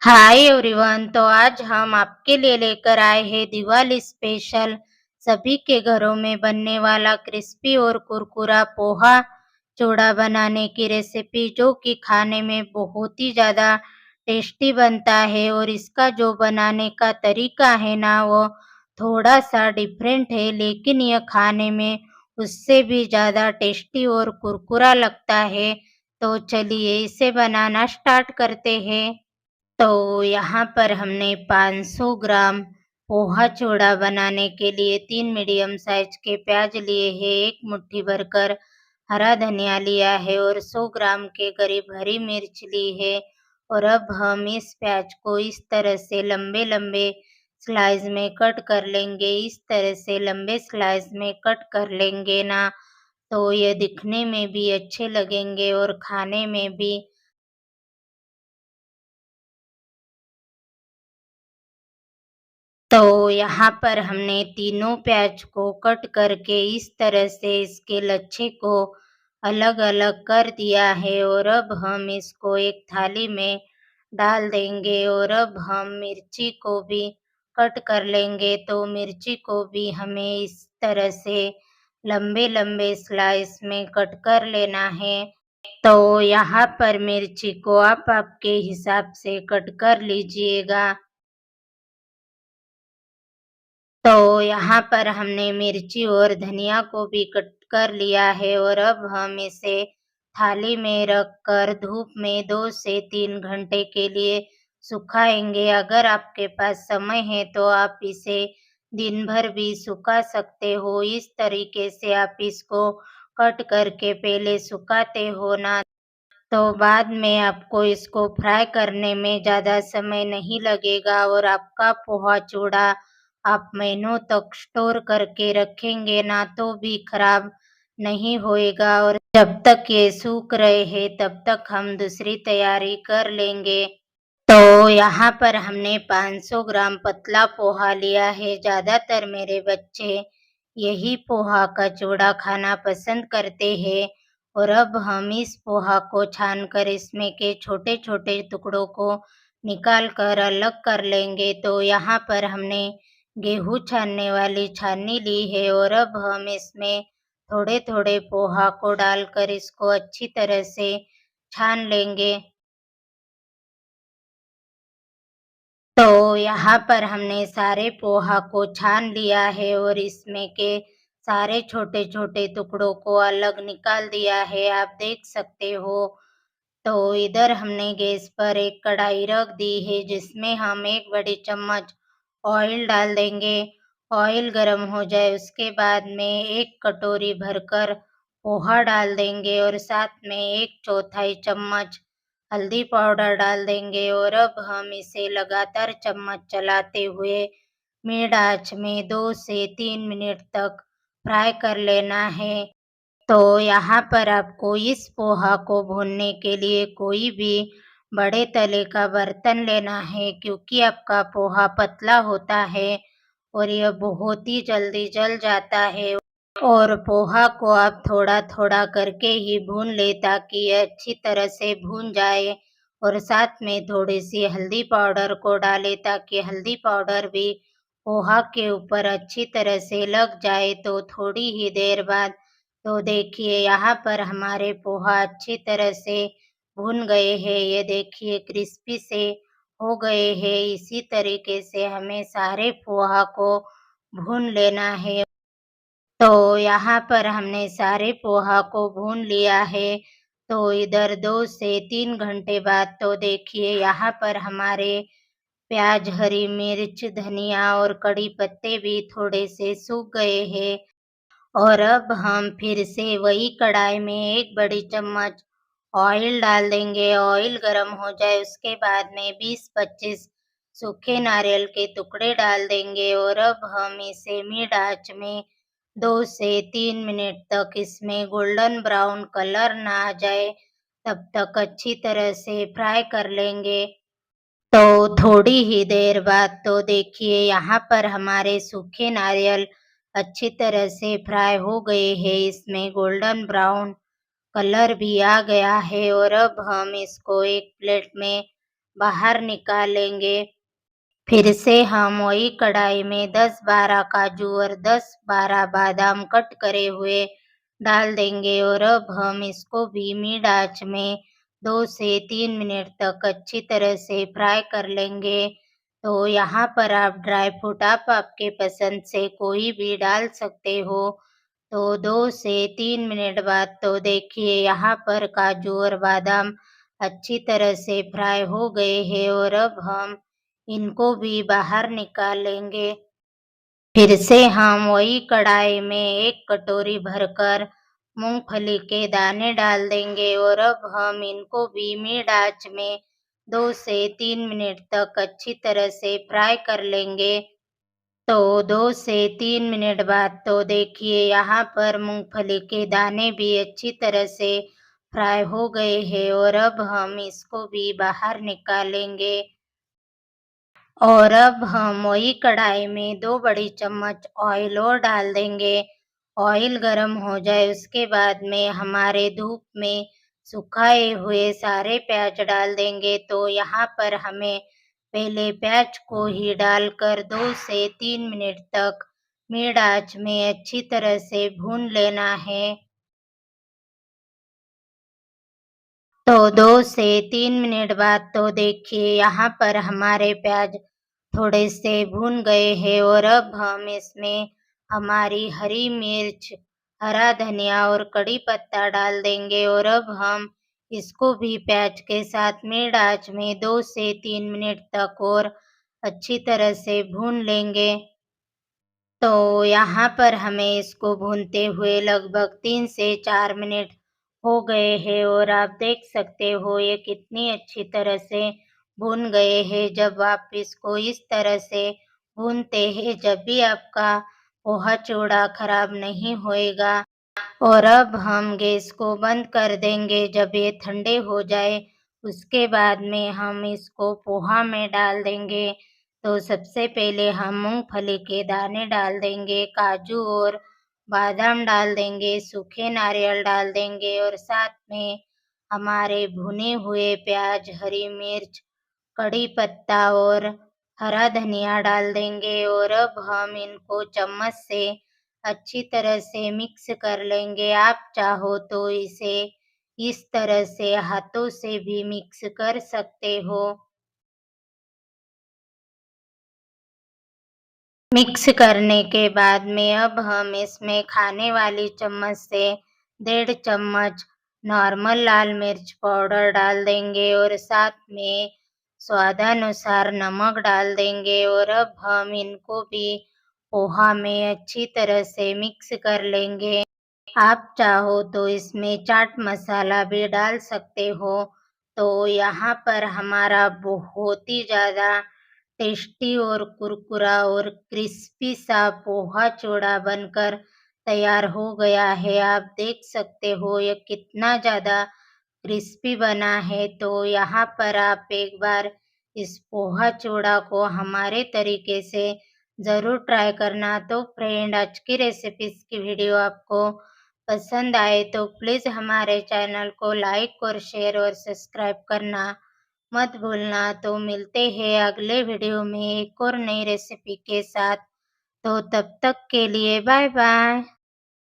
Hi everyone. तो आज हम आपके लिए लेकर आए हैं दिवाली स्पेशल सभी के घरों में बनने वाला क्रिस्पी और कुरकुरा पोहा चूड़ा बनाने की रेसिपी, जो कि खाने में बहुत ही ज़्यादा टेस्टी बनता है। और इसका जो बनाने का तरीका है ना, वो थोड़ा सा डिफरेंट है, लेकिन यह खाने में उससे भी ज़्यादा टेस्टी और कुरकुरा लगता है। तो चलिए इसे बनाना स्टार्ट करते हैं। तो यहाँ पर हमने 500 ग्राम पोहा चूड़ा बनाने के लिए 3 मीडियम साइज के प्याज लिए हैं, 1 मुट्ठी भरकर हरा धनिया लिया है और 100 ग्राम के करीब हरी मिर्च ली है। और अब हम इस प्याज को इस तरह से लंबे-लंबे स्लाइस में कट कर लेंगे। इस तरह से लंबे स्लाइस में कट कर लेंगे ना, तो ये दिखने में भी अच्छे लगेंगे और खाने में भी। तो यहाँ पर हमने तीनों प्याज को कट करके इस तरह से इसके लच्छे को अलग-अलग कर दिया है। और अब हम इसको एक थाली में डाल देंगे और अब हम मिर्ची को भी कट कर लेंगे। तो मिर्ची को भी हमें इस तरह से लंबे-लंबे स्लाइस में कट कर लेना है। तो यहाँ पर मिर्ची को आप आपके हिसाब से कट कर लीजिएगा। तो यहाँ पर हमने मिर्ची और धनिया को भी कट कर लिया है और अब हम इसे थाली में रखकर धूप में 2 से 3 घंटे के लिए सुखाएंगे। अगर आपके पास समय है तो आप इसे दिन भर भी सुखा सकते हो। इस तरीके से आप इसको कट करके पहले सुखाते हो ना, तो बाद में आपको इसको फ्राई करने में ज़्यादा समय नहीं लगेगा और आपका पोहा चूड़ा आप महीनों तक स्टोर करके रखेंगे ना, तो भी खराब नहीं होएगा। और जब तक ये सूख रहे हैं तब तक हम दूसरी तैयारी कर लेंगे। तो यहाँ पर हमने 500 ग्राम पतला पोहा लिया है। ज़्यादातर मेरे बच्चे यही पोहा का चूड़ा खाना पसंद करते हैं। और अब हम इस पोहा को छानकर इसमें के छोटे-छोटे टुकड़ों को निकाल कर अलग कर लेंगे। तो यहाँ पर हमने गेहूँ छानने वाली छाननी ली है और अब हम इसमें थोड़े-थोड़े पोहा को डालकर इसको अच्छी तरह से छान लेंगे। तो यहाँ पर हमने सारे पोहा को छान लिया है और इसमें के सारे छोटे-छोटे टुकड़ों को अलग निकाल दिया है, आप देख सकते हो। तो इधर हमने गैस पर एक कढ़ाई रख दी है, जिसमें हम 1 बड़ी चम्मच ऑयल डाल देंगे। ऑयल गरम हो जाए उसके बाद में 1 कटोरी भरकर पोहा डाल देंगे और साथ में 1 चौथाई चम्मच हल्दी पाउडर डाल देंगे। और अब हम इसे लगातार चम्मच चलाते हुए मिड आँच में 2 से 3 मिनट तक फ्राई कर लेना है। तो यहाँ पर आपको इस पोहा को भूनने के लिए कोई भी बड़े तले का बर्तन लेना है, क्योंकि आपका पोहा पतला होता है और यह बहुत ही जल्दी जल जाता है। और पोहा को आप थोड़ा-थोड़ा करके ही भून लें, ताकि ये अच्छी तरह से भून जाए। और साथ में थोड़ी-सी हल्दी पाउडर को डालें, ताकि हल्दी पाउडर भी पोहा के ऊपर अच्छी तरह से लग जाए। तो थोड़ी ही देर बाद तो देखिए यहाँ पर हमारे पोहा अच्छी तरह से भुन गए हैं। ये देखिए क्रिस्पी से हो गए हैं। इसी तरीके से हमें सारे पोहा को भून लेना है। तो यहाँ पर हमने सारे पोहा को भून लिया है। तो इधर 2 से 3 घंटे बाद तो देखिए यहाँ पर हमारे प्याज, हरी मिर्च, धनिया और कड़ी पत्ते भी थोड़े से सूख गए हैं। और अब हम फिर से वही कढ़ाई में 1 बड़ी चम्मच ऑयल डाल देंगे। ऑयल गरम हो जाए उसके बाद में 20-25 सूखे नारियल के टुकड़े डाल देंगे। और अब हम इसे मिड आँच में 2 से 3 मिनट तक इसमें गोल्डन ब्राउन कलर ना आ जाए, तब तक अच्छी तरह से फ्राई कर लेंगे। तो थोड़ी ही देर बाद तो देखिए यहाँ पर हमारे सूखे नारियल अच्छी तरह से फ्राई हो गए हैं। इसमें गोल्डन ब्राउन कलर भी आ गया है। और अब हम इसको एक प्लेट में बाहर निकालेंगे। फिर से हम वही कढ़ाई में 10-12 काजू और 10-12 बादाम कट करे हुए डाल देंगे और अब हम इसको धीमी आंच में 2 से 3 मिनट तक अच्छी तरह से फ्राई कर लेंगे। तो यहाँ पर आप ड्राई फ्रूट आप आपके पसंद से कोई भी डाल सकते हो। तो 2 से 3 मिनट बाद तो देखिए यहाँ पर काजू और बादाम अच्छी तरह से फ्राई हो गए हैं और अब हम इनको भी बाहर निकाल लेंगे। फिर से हम वही कढ़ाई में 1 कटोरी भरकर मूंगफली के दाने डाल देंगे और अब हम इनको धीमी आंच में 2 से 3 मिनट तक अच्छी तरह से फ्राई कर लेंगे। तो 2 से 3 मिनट बाद तो देखिए यहाँ पर मूंगफली के दाने भी अच्छी तरह से फ्राई हो गए हैं और अब हम इसको भी बाहर निकालेंगे। और अब हम वही कढ़ाई में 2 बड़ी चम्मच ऑयल और डाल देंगे। ऑयल गरम हो जाए उसके बाद में हमारे धूप में सुखाए हुए सारे प्याज डाल देंगे। तो यहाँ पर हमें पहले प्याज को ही डालकर 2 से 3 मिनट तक मीडियम आंच में अच्छी तरह से भून लेना है। तो 2 से 3 मिनट बाद तो देखिए यहाँ पर हमारे प्याज थोड़े से भून गए हैं और अब हम इसमें हमारी हरी मिर्च, हरा धनिया और कड़ी पत्ता डाल देंगे और अब हम इसको भी प्याज के साथ मीडियम आंच में 2 से 3 मिनट तक और अच्छी तरह से भून लेंगे। तो यहाँ पर हमें इसको भूनते हुए लगभग 3 से 4 मिनट हो गए हैं और आप देख सकते हो ये कितनी अच्छी तरह से भून गए हैं। जब आप इसको इस तरह से भूनते हैं जब भी आपका पोहा चिवड़ा खराब नहीं होएगा। और अब हम गैस को बंद कर देंगे। जब ये ठंडे हो जाए उसके बाद में हम इसको पोहा में डाल देंगे। तो सबसे पहले हम मूंगफली के दाने डाल देंगे, काजू और बादाम डाल देंगे, सूखे नारियल डाल देंगे और साथ में हमारे भुने हुए प्याज, हरी मिर्च, कड़ी पत्ता और हरा धनिया डाल देंगे और अब हम इनको चम्मच से अच्छी तरह से मिक्स कर लेंगे। आप चाहो तो इसे इस तरह से हाथों से भी मिक्स कर सकते हो। मिक्स करने के बाद में अब हम इसमें खाने वाली चम्मच से 1.5 चम्मच नॉर्मल लाल मिर्च पाउडर डाल देंगे और साथ में स्वादानुसार नमक डाल देंगे और अब हम इनको भी पोहा में अच्छी तरह से मिक्स कर लेंगे। आप चाहो तो इसमें चाट मसाला भी डाल सकते हो। तो यहाँ पर हमारा बहुत ही ज़्यादा टेस्टी और कुरकुरा और क्रिस्पी सा पोहा चिवड़ा बनकर तैयार हो गया है। आप देख सकते हो ये कितना ज़्यादा क्रिस्पी बना है। तो यहाँ पर आप एक बार इस पोहा चिवड़ा को हमारे तरीके से ज़रूर ट्राई करना। तो फ्रेंड आज की रेसिपीज़ की वीडियो आपको पसंद आए तो प्लीज़ हमारे चैनल को लाइक और शेयर और सब्सक्राइब करना मत भूलना। तो मिलते हैं अगले वीडियो में एक और नई रेसिपी के साथ। तो तब तक के लिए बाय बाय।